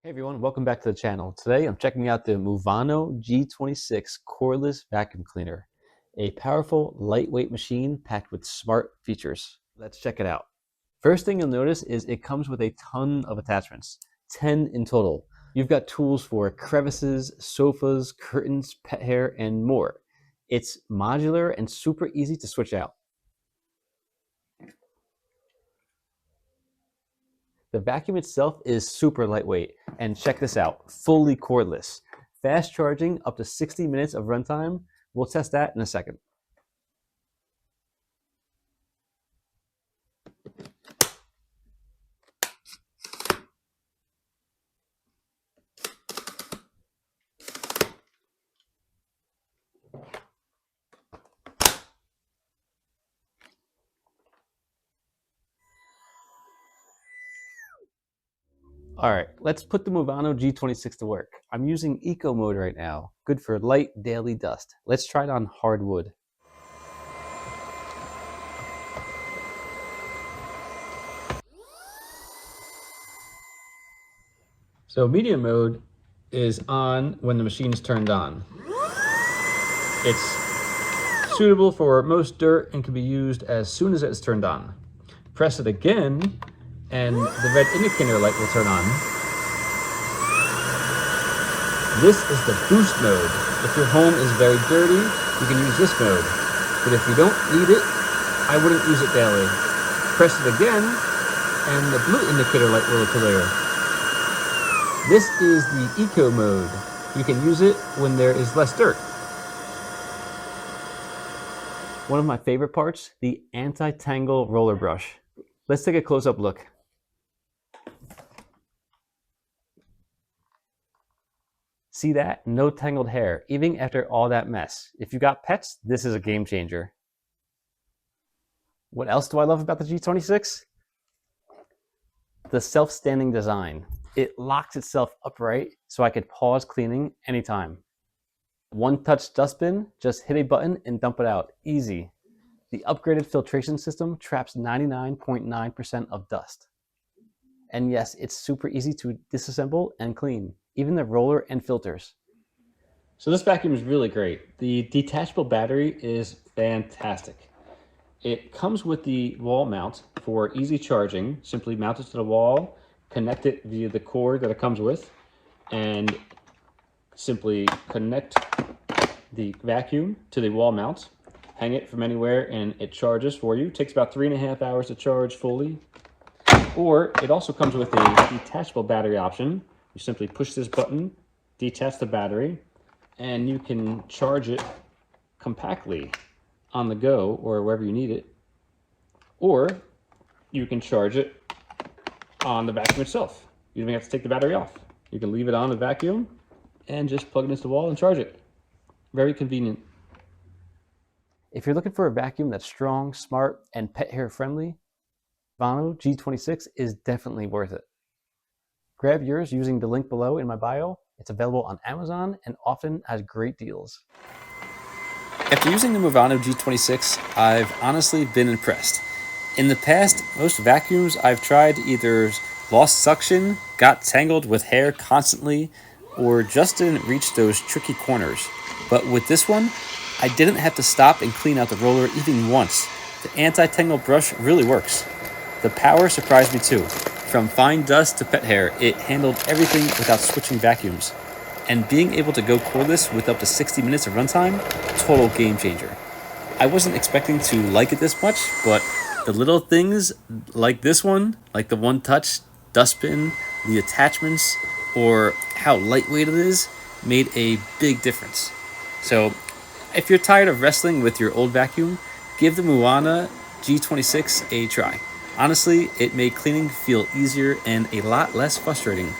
Hey everyone, welcome back to the channel. Today I'm checking out the Muvano G26 cordless vacuum cleaner, a powerful, lightweight machine packed with smart features. Let's check it out. First thing you'll notice is it comes with a ton of attachments, 10 in total. You've got tools for crevices, sofas, curtains, pet hair, and more. It's modular and super easy to switch out. The vacuum itself is super lightweight, and check this out, fully cordless. Fast charging, up to 60 minutes of runtime. We'll test that in a second. All right, let's put the Muvano G26 to work. I'm using Eco mode right now, good for light daily dust. Let's try it on hardwood. So medium mode is on when the machine's turned on. It's suitable for most dirt and can be used as soon as it's turned on. Press it again and the red indicator light will turn on. This is the boost mode. If your home is very dirty, you can use this mode. But if you don't need it, I wouldn't use it daily. Press it again and the blue indicator light will appear. This is the Eco mode. You can use it when there is less dirt. One of my favorite parts, the anti-tangle roller brush. Let's take a close-up look. See that? No tangled hair, even after all that mess. If you got pets, this is a game changer. What else do I love about the G26? The self-standing design. It locks itself upright so I could pause cleaning anytime. One-touch dustbin, just hit a button and dump it out. Easy. The upgraded filtration system traps 99.9% of dust. And yes, it's super easy to disassemble and clean, even the roller and filters. So this vacuum is really great. The detachable battery is fantastic. It comes with the wall mount for easy charging. Simply mount it to the wall, connect it via the cord that it comes with, and simply connect the vacuum to the wall mount. Hang it from anywhere and it charges for you. It takes about 3.5 hours to charge fully. Or it also comes with a detachable battery option. You simply push this button, detach the battery, and you can charge it compactly on the go or wherever you need it. Or you can charge it on the vacuum itself. You don't even have to take the battery off. You can leave it on the vacuum and just plug it into the wall and charge it. Very convenient. If you're looking for a vacuum that's strong, smart, and pet hair friendly, Muvano G26 is definitely worth it. Grab yours using the link below in my bio. It's available on Amazon and often has great deals. After using the Muvano G26, I've honestly been impressed. In the past, most vacuums I've tried either lost suction, got tangled with hair constantly, or just didn't reach those tricky corners. But with this one, I didn't have to stop and clean out the roller even once. The anti-tangle brush really works. The power surprised me too. From fine dust to pet hair, it handled everything without switching vacuums. And being able to go cordless with up to 60 minutes of runtime, total game changer. I wasn't expecting to like it this much, but the little things like this one, like the one-touch dustbin, the attachments, or how lightweight it is, made a big difference. So if you're tired of wrestling with your old vacuum, give the Muvano G26 a try. Honestly, it made cleaning feel easier and a lot less frustrating.